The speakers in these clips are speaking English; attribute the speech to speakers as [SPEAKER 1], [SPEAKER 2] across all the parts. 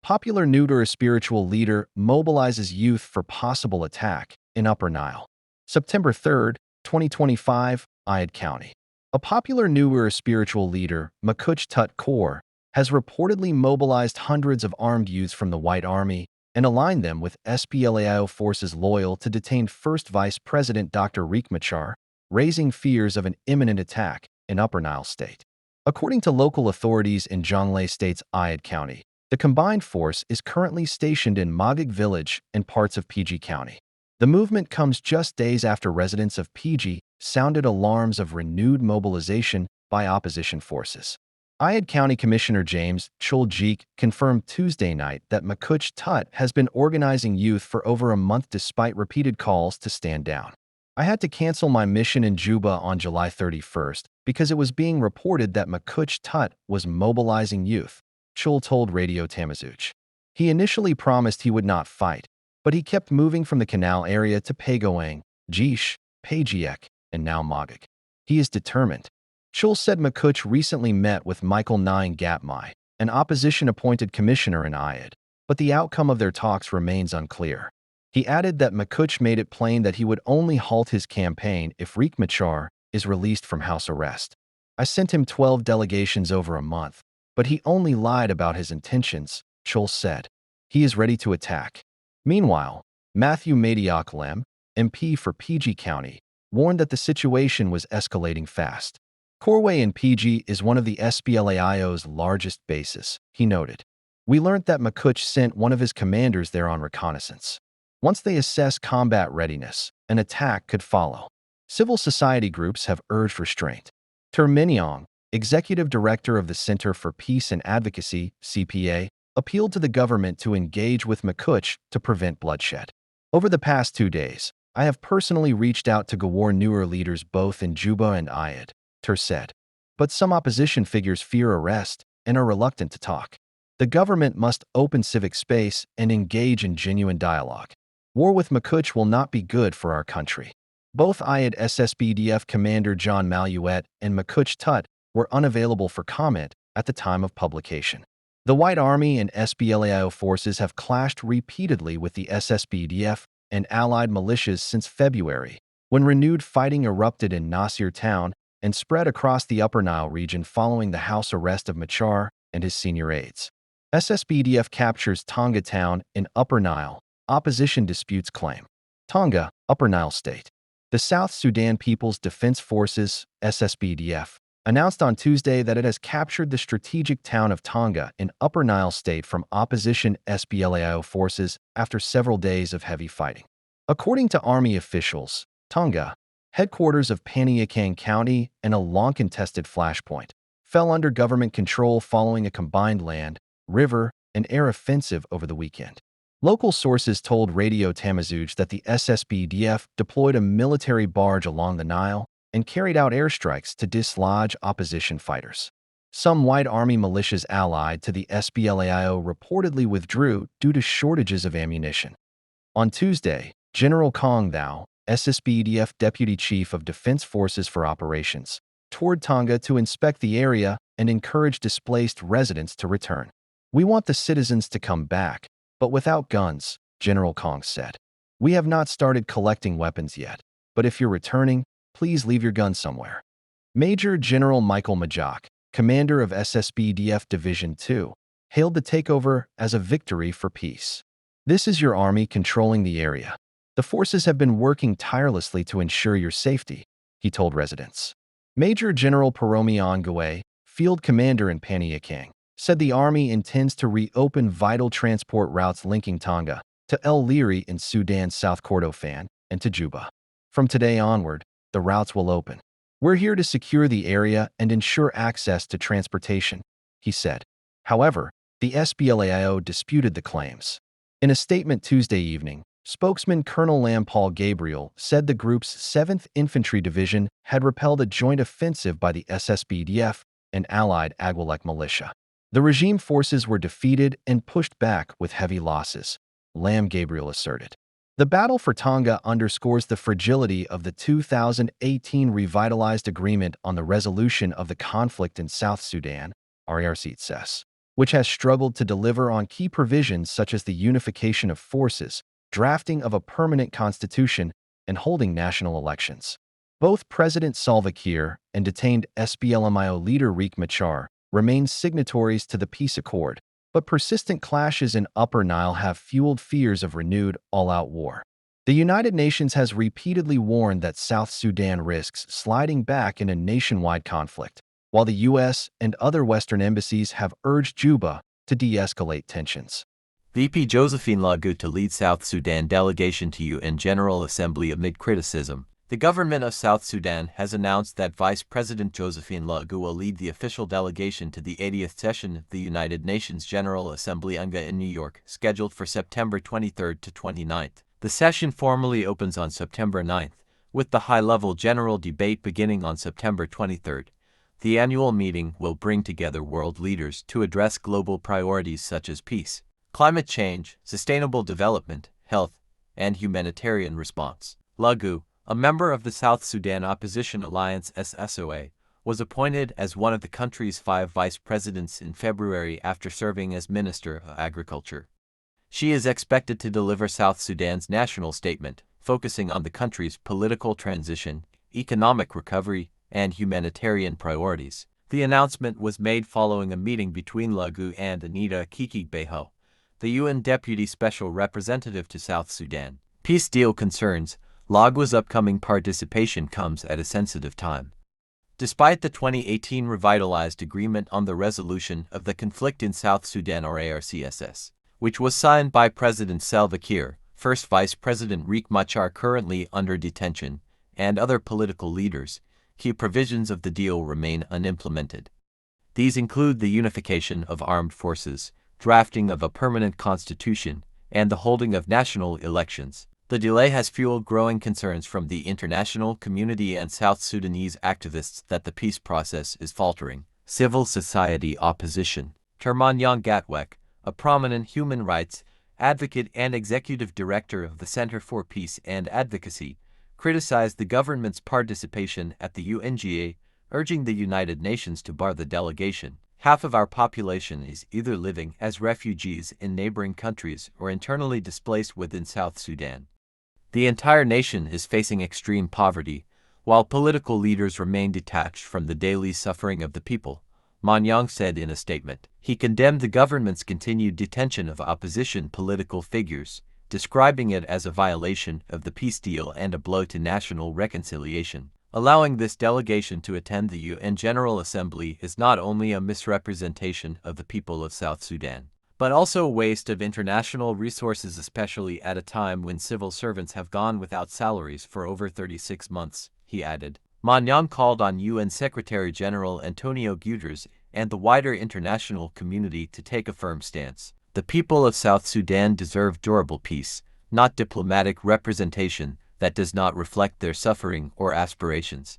[SPEAKER 1] Popular neuter spiritual leader mobilizes youth for possible attack in Upper Nile. September 3, 2025, Ayad County. A popular neuter spiritual leader, Makuch Tut Kaur, has reportedly mobilized hundreds of armed youths from the White Army and aligned them with Spla-Io forces loyal to detained First Vice President Dr. Riek Machar, raising fears of an imminent attack in Upper Nile State. According to local authorities in Jonglei State's Ayad County, the combined force is currently stationed in Magog Village and parts of PG County. The movement comes just days after residents of PG sounded alarms of renewed mobilization by opposition forces. Ayad County Commissioner James Chul-Jeek confirmed Tuesday night that Makuch Tut has been organizing youth for over a month despite repeated calls to stand down. I had to cancel my mission in Juba on July 31st because it was being reported that Makuch Tut was mobilizing youth, Chul told Radio Tamazuch. He initially promised he would not fight, but he kept moving from the canal area to Pagoang, Jish, Pagiek, and now Magog. He is determined. Chul said Makuch recently met with Michael Nine Gapmai, an opposition-appointed commissioner in Ayad, but the outcome of their talks remains unclear. He added that Makuch made it plain that he would only halt his campaign if Riek Machar is released from house arrest. I sent him 12 delegations over a month, but he only lied about his intentions, Chul said. He is ready to attack. Meanwhile, Matthew Madiokalem, MP for PG County, warned that the situation was escalating fast. Corway in PG is one of the Spla-Io's largest bases, he noted. We learned that Makuch sent one of his commanders there on reconnaissance. Once they assess combat readiness, an attack could follow. Civil society groups have urged restraint. Terminiong, executive director of the Center for Peace and Advocacy, CPA, appealed to the government to engage with Makuch to prevent bloodshed. Over the past 2 days, I have personally reached out to Gawar newer leaders both in Juba and Ayad, Ter said. But some opposition figures fear arrest and are reluctant to talk. The government must open civic space and engage in genuine dialogue. War with Makuch will not be good for our country. Both Ayad SSBDF Commander John Maluet and Makuch Tut were unavailable for comment at the time of publication. The White Army and Spla-Io forces have clashed repeatedly with the SSBDF and allied militias since February, when renewed fighting erupted in Nasir town and spread across the Upper Nile region following the house arrest of Machar and his senior aides. SSBDF captures Tonga town in Upper Nile, opposition disputes claim. Tonga, Upper Nile State. The South Sudan People's Defense Forces, SSBDF, announced on Tuesday that it has captured the strategic town of Tonga in Upper Nile State from opposition Spla-Io forces after several days of heavy fighting. According to Army officials, Tonga, headquarters of Paniakang County and a long-contested flashpoint, fell under government control following a combined land, river, and air offensive over the weekend. Local sources told Radio Tamazuch that the SSBDF deployed a military barge along the Nile and carried out airstrikes to dislodge opposition fighters. Some White Army militias allied to the Spla-Io reportedly withdrew due to shortages of ammunition. On Tuesday, General Kong Thao, SSBDF Deputy Chief of Defense Forces for Operations, toured Tonga to inspect the area and encourage displaced residents to return. We want the citizens to come back, but without guns, General Kong said. We have not started collecting weapons yet, but if you're returning, please leave your gun somewhere. Major General Michael Majok, commander of SSBDF Division 2, hailed the takeover as a victory for peace. This is your army controlling the area. The forces have been working tirelessly to ensure your safety, he told residents. Major General Paromi Ongwe, field commander in Paniakang, said the army intends to reopen vital transport routes linking Tonga to El Liri in Sudan's South Kordofan and to Juba. From today onward, the routes will open. We're here to secure the area and ensure access to transportation, he said. However, the Spla-Io disputed the claims. In a statement Tuesday evening, spokesman Colonel Lam Paul Gabriel said the group's 7th Infantry Division had repelled a joint offensive by the SSBDF and allied Agwalek militia. The regime forces were defeated and pushed back with heavy losses, Lam Gabriel asserted. The battle for Tonga underscores the fragility of the 2018 revitalized agreement on the resolution of the conflict in South Sudan, RRC says. which has struggled to deliver on key provisions such as the unification of forces, drafting of a permanent constitution, and holding national elections. Both President Salva Kiir and detained Spla-Io leader Riek Machar remain signatories to the peace accord, but persistent clashes in Upper Nile have fueled fears of renewed all-out war. The United Nations has repeatedly warned that South Sudan risks sliding back in a nationwide conflict, while the U.S. and other Western embassies have urged Juba to de-escalate tensions.
[SPEAKER 2] VP Josephine Lagu to lead South Sudan delegation to UN General Assembly amid criticism. The government of South Sudan has announced that Vice President Josephine Lagu will lead the official delegation to the 80th session of the United Nations General Assembly UNGA in New York, scheduled for September 23 to 29. The session formally opens on September 9, with the high-level general debate beginning on September 23. The annual meeting will bring together world leaders to address global priorities such as peace, climate change, sustainable development, health, and humanitarian response. Lagu, a member of the South Sudan Opposition Alliance SSOA, was appointed as one of the country's 5 vice presidents in February after serving as Minister of Agriculture. She is expected to deliver South Sudan's national statement, focusing on the country's political transition, economic recovery, and humanitarian priorities. The announcement was made following a meeting between Lagu and Anita Kiki-Beho, the UN Deputy Special Representative to South Sudan. Peace deal concerns. Lagu's upcoming participation comes at a sensitive time. Despite the 2018 revitalized agreement on the resolution of the conflict in South Sudan or ARCSS, which was signed by President Salva Kiir, First Vice President Riek Machar currently under detention, and other political leaders, key provisions of the deal remain unimplemented. These include the unification of armed forces, drafting of a permanent constitution, and the holding of national elections. The delay has fueled growing concerns from the international community and South Sudanese activists that the peace process is faltering. Civil society opposition. Termanyang Gatwek, a prominent human rights advocate and executive director of the Center for Peace and Advocacy, criticized the government's participation at the UNGA, urging the United Nations to bar the delegation. Half of our population is either living as refugees in neighboring countries or internally displaced within South Sudan. The entire nation is facing extreme poverty, while political leaders remain detached from the daily suffering of the people, Manyang said in a statement. He condemned the government's continued detention of opposition political figures, describing it as a violation of the peace deal and a blow to national reconciliation. Allowing this delegation to attend the UN General Assembly is not only a misrepresentation of the people of South Sudan, but also a waste of international resources, especially at a time when civil servants have gone without salaries for over 36 months, he added. Manyang called on UN Secretary-General Antonio Guterres and the wider international community to take a firm stance. The people of South Sudan deserve durable peace, not diplomatic representation that does not reflect their suffering or aspirations.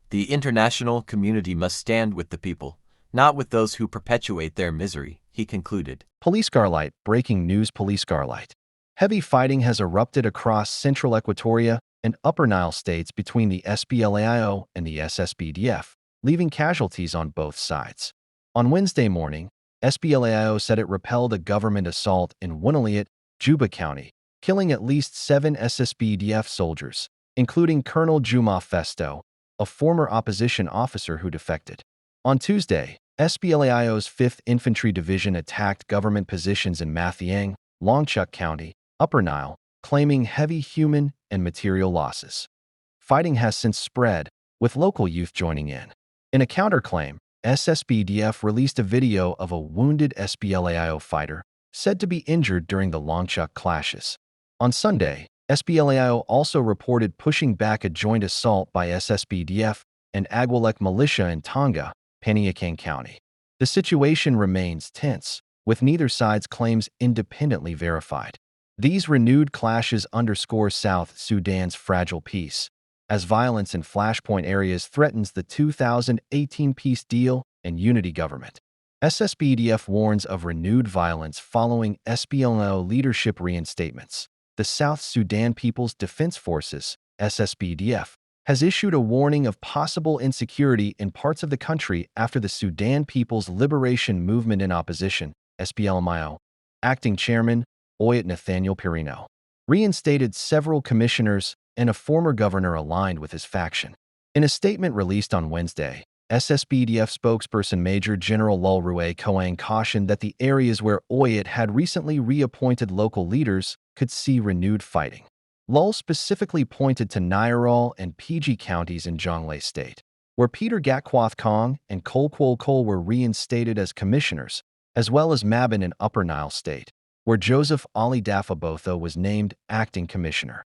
[SPEAKER 2] The international community must stand with the people, not with those who perpetuate their misery, he concluded.
[SPEAKER 1] Police Garlight. Breaking news. Police Garlight. Heavy fighting has erupted across central Equatoria and Upper Nile states between the Spla-Io and the SSPDF, leaving casualties on both sides. On Wednesday morning, Spla-Io said it repelled a government assault in Wunaliat, Juba County, killing at least 7 SSPDF soldiers, including Colonel Juma Festo, a former opposition officer who defected. On Tuesday, Spla-Io's 5th Infantry Division attacked government positions in Mathiang, Longchuk County, Upper Nile, claiming heavy human and material losses. Fighting has since spread, with local youth joining in. In a counterclaim, SSPDF released a video of a wounded Spla-Io fighter, said to be injured during the Longchuk clashes. On Sunday, Spla-Io also reported pushing back a joint assault by SSPDF and Agwalek militia in Tonga, Paniakang County. The situation remains tense, with neither side's claims independently verified. These renewed clashes underscore South Sudan's fragile peace, as violence in flashpoint areas threatens the 2018 peace deal and unity government. SSPDF warns of renewed violence following Spla-Io leadership reinstatements. The South Sudan People's Defense Forces, SSPDF, has issued a warning of possible insecurity in parts of the country after the Sudan People's Liberation Movement in Opposition, Spla-Io, acting chairman, Oyet Nathaniel Pirino, reinstated several commissioners and a former governor aligned with his faction. In a statement released on Wednesday, SSPDF spokesperson Major General Lul Rue Koang cautioned that the areas where Oyet had recently reappointed local leaders could see renewed fighting. Lul specifically pointed to Nile and PG counties in Jonglei State, where Peter Gatquoth Kong and Kolkwol Kol were reinstated as commissioners, as well as Mabin in Upper Nile State, where Joseph Ali Dafabotho was named acting commissioner.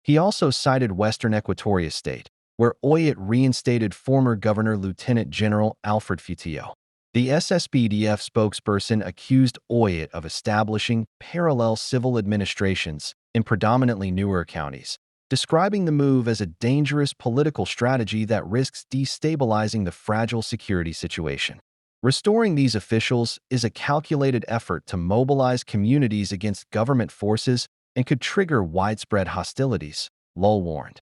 [SPEAKER 1] He also cited Western Equatoria State, where Oyet reinstated former Governor Lieutenant General Alfred Futillo. The SSPDF spokesperson accused Oyet of establishing parallel civil administrations in predominantly newer counties, describing the move as a dangerous political strategy that risks destabilizing the fragile security situation. Restoring these officials is a calculated effort to mobilize communities against government forces and could trigger widespread hostilities, Lul warned.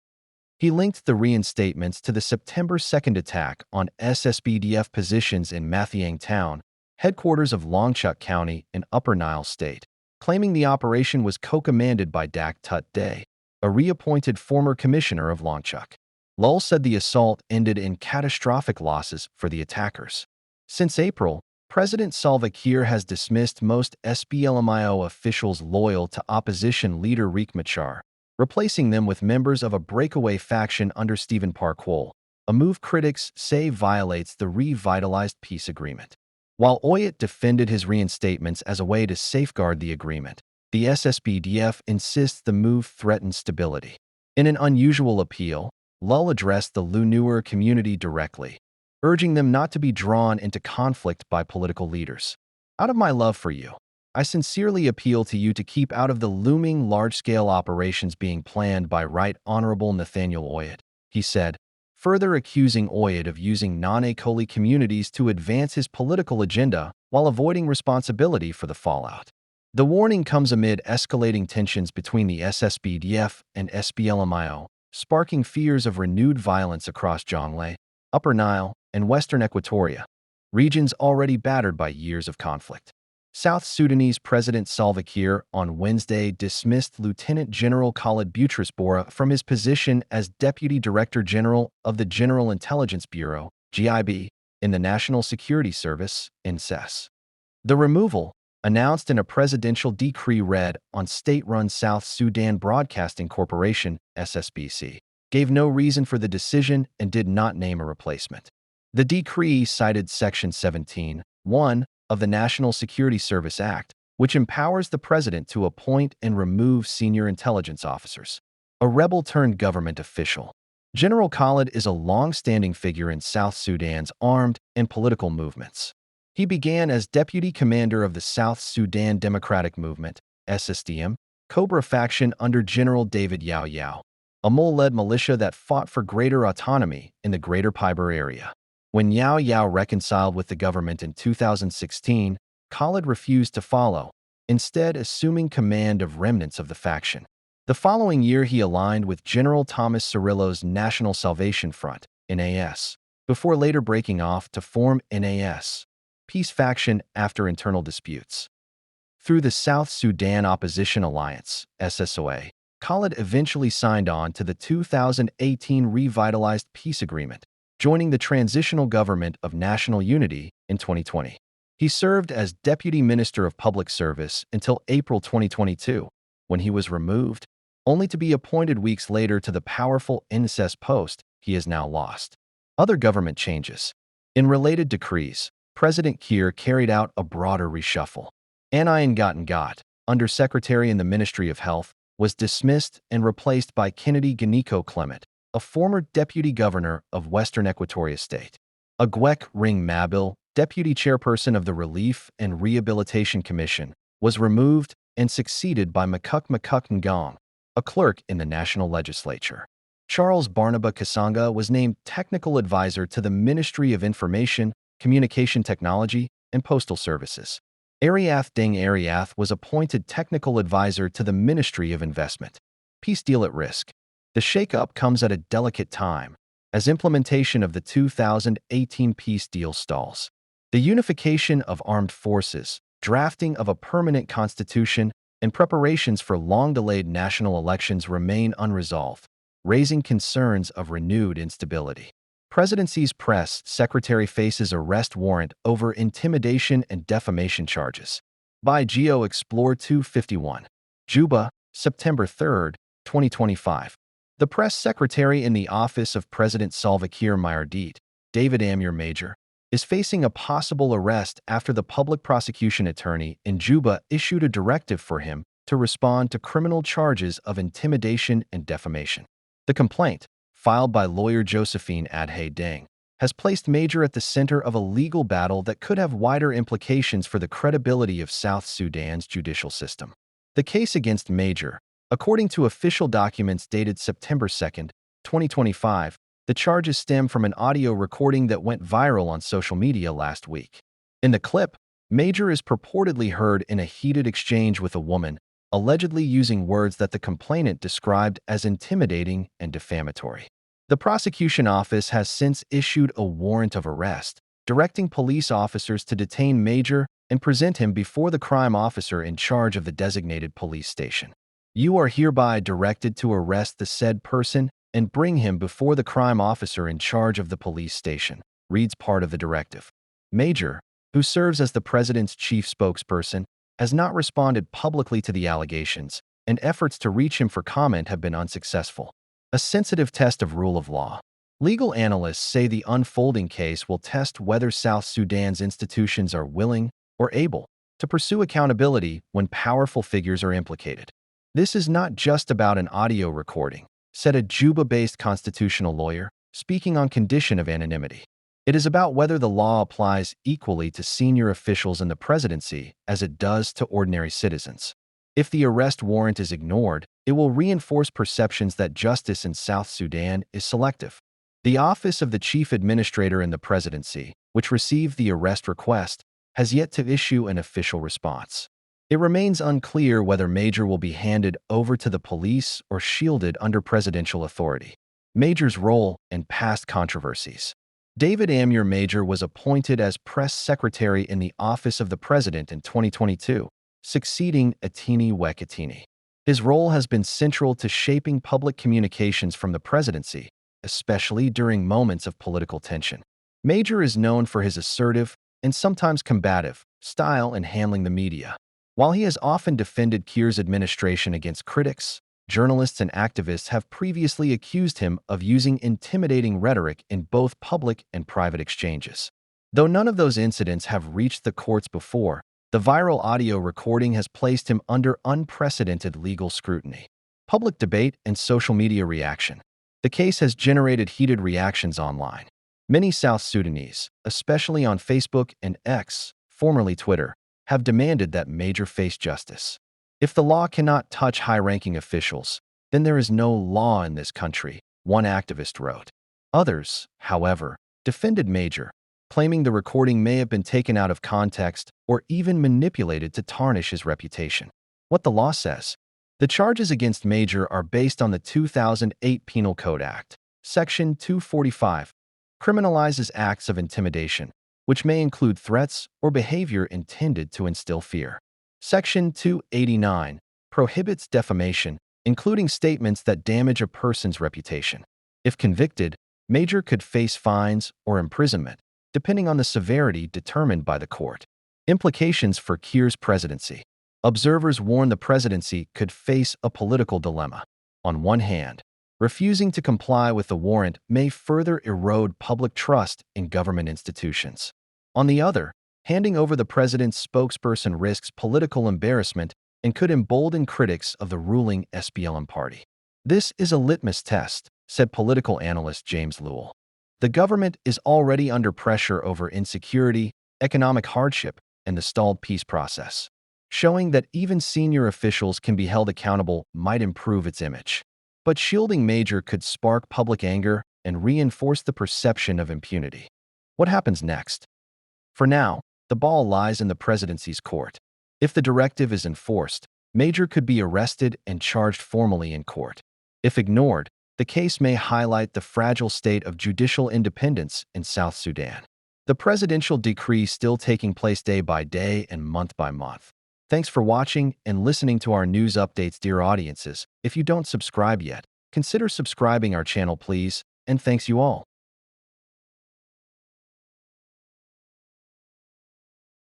[SPEAKER 1] He linked the reinstatements to the September 2nd attack on SSPDF positions in Mathiang Town, headquarters of Longchuk County in Upper Nile State, claiming the operation was co-commanded by Dak Tut Day, a reappointed former commissioner of Longchuk. Lul said the assault ended in catastrophic losses for the attackers. Since April, President Salva Kiir has dismissed most SPLMIO officials loyal to opposition leader Riek Machar, replacing them with members of a breakaway faction under Stephen Parkwol, a move critics say violates the revitalized peace agreement. While Oyet defended his reinstatements as a way to safeguard the agreement, the SSPDF insists the move threatens stability. In an unusual appeal, Lul addressed the Lunur community directly, urging them not to be drawn into conflict by political leaders. Out of my love for you, I sincerely appeal to you to keep out of the looming large-scale operations being planned by Right Honorable Nathaniel Oyet, he said, further accusing Oyet of using non-Akoli communities to advance his political agenda while avoiding responsibility for the fallout. The warning comes amid escalating tensions between the SSPDF and SPLMIO, sparking fears of renewed violence across Jonglei, Upper Nile, and Western Equatoria, regions already battered by years of conflict. South Sudanese President Salva Kiir on Wednesday dismissed Lieutenant General Khalid Boutros Bora from his position as Deputy Director General of the General Intelligence Bureau, GIB, in the National Security Service, NSS. The removal, announced in a presidential decree read on state-run South Sudan Broadcasting Corporation, SSBC, gave no reason for the decision and did not name a replacement. The decree cited Section 17(1) of the National Security Service Act, which empowers the president to appoint and remove senior intelligence officers. A rebel-turned-government official, General Khalid is a long-standing figure in South Sudan's armed and political movements. He began as deputy commander of the South Sudan Democratic Movement, SSDM, Cobra faction under General David Yao Yao, a mole-led militia that fought for greater autonomy in the Greater Piber area. When Yao Yao reconciled with the government in 2016, Khalid refused to follow, instead assuming command of remnants of the faction. The following year he aligned with General Thomas Cirillo's National Salvation Front, NAS, before later breaking off to form NAS, peace faction after internal disputes. Through the South Sudan Opposition Alliance, SSOA, Khalid eventually signed on to the 2018 revitalized peace agreement, joining the Transitional Government of National Unity in 2020. He served as Deputy Minister of Public Service until April 2022, when he was removed, only to be appointed weeks later to the powerful NSS post he has now lost. Other government changes. In related decrees, President Kiir carried out a broader reshuffle. Anayan Got, Undersecretary in the Ministry of Health, was dismissed and replaced by Kennedy Ganiko Clement, a former deputy governor of Western Equatoria State. Agwek Ring Mabil, deputy chairperson of the Relief and Rehabilitation Commission, was removed and succeeded by Makuk Ngong, a clerk in the national legislature. Charles Barnaba Kasanga was named technical advisor to the Ministry of Information, Communication Technology, and Postal Services. Ariath Deng Ariath was appointed technical advisor to the Ministry of Investment. Peace deal at risk. The shakeup comes at a delicate time, as implementation of the 2018 peace deal stalls. The unification of armed forces, drafting of a permanent constitution, and preparations for long-delayed national elections remain unresolved, raising concerns of renewed instability. Presidency's press secretary faces arrest warrant over intimidation and defamation charges. By Geo Explore 251. Juba, September 3, 2025. The press secretary in the office of President Salva Kiir Mayardit, David Amir Major, is facing a possible arrest after the public prosecution attorney in Juba issued a directive for him to respond to criminal charges of intimidation and defamation. The complaint, filed by lawyer Josephine Adhay Deng, has placed Major at the center of a legal battle that could have wider implications for the credibility of South Sudan's judicial system. The case against Major, according to official documents dated September 2, 2025, the charges stem from an audio recording that went viral on social media last week. In the clip, Major is purportedly heard in a heated exchange with a woman, allegedly using words that the complainant described as intimidating and defamatory. The prosecution office has since issued a warrant of arrest, directing police officers to detain Major and present him before the crime officer in charge of the designated police station. You are hereby directed to arrest the said person and bring him before the crime officer in charge of the police station, reads part of the directive. Major, who serves as the president's chief spokesperson, has not responded publicly to the allegations, and efforts to reach him for comment have been unsuccessful. A sensitive test of rule of law. Legal analysts say the unfolding case will test whether South Sudan's institutions are willing or able to pursue accountability when powerful figures are implicated. This is not just about an audio recording, said a Juba-based constitutional lawyer, speaking on condition of anonymity. It is about whether the law applies equally to senior officials in the presidency as it does to ordinary citizens. If the arrest warrant is ignored, it will reinforce perceptions that justice in South Sudan is selective. The office of the chief administrator in the presidency, which received the arrest request, has yet to issue an official response. It remains unclear whether Major will be handed over to the police or shielded under presidential authority. Major's role and past controversies. David Amir Major was appointed as press secretary in the office of the president in 2022, succeeding Atini Wekatini. His role has been central to shaping public communications from the presidency, especially during moments of political tension. Major is known for his assertive, and sometimes combative, style in handling the media. While he has often defended Kiir's administration against critics, journalists and activists have previously accused him of using intimidating rhetoric in both public and private exchanges. Though none of those incidents have reached the courts before, the viral audio recording has placed him under unprecedented legal scrutiny. Public debate and social media reaction. The case has generated heated reactions online. Many South Sudanese, especially on Facebook and X, formerly Twitter, have demanded that Major face justice. If the law cannot touch high-ranking officials, then there is no law in this country, one activist wrote. Others, however, defended Major, claiming the recording may have been taken out of context or even manipulated to tarnish his reputation. What the law says. The charges against Major are based on the 2008 Penal Code Act. Section 245 criminalizes acts of intimidation, which may include threats or behavior intended to instill fear. Section 289 prohibits defamation, including statements that damage a person's reputation. If convicted, Major could face fines or imprisonment, depending on the severity determined by the court. Implications for Kiir's presidency. Observers warn the presidency could face a political dilemma. On one hand, refusing to comply with the warrant may further erode public trust in government institutions. On the other, handing over the president's spokesperson risks political embarrassment and could embolden critics of the ruling SPLM party. This is a litmus test, said political analyst James Lewell. The government is already under pressure over insecurity, economic hardship, and the stalled peace process. Showing that even senior officials can be held accountable might improve its image. But shielding Major could spark public anger and reinforce the perception of impunity. What happens next? For now, the ball lies in the presidency's court. If the directive is enforced, Major could be arrested and charged formally in court. If ignored, The case may highlight the fragile state of judicial independence in South Sudan. The presidential decree still taking place day by day and month by month. Thanks for watching and listening to our news updates, dear audiences. If you don't subscribe yet, consider subscribing our channel, please, and thanks you all.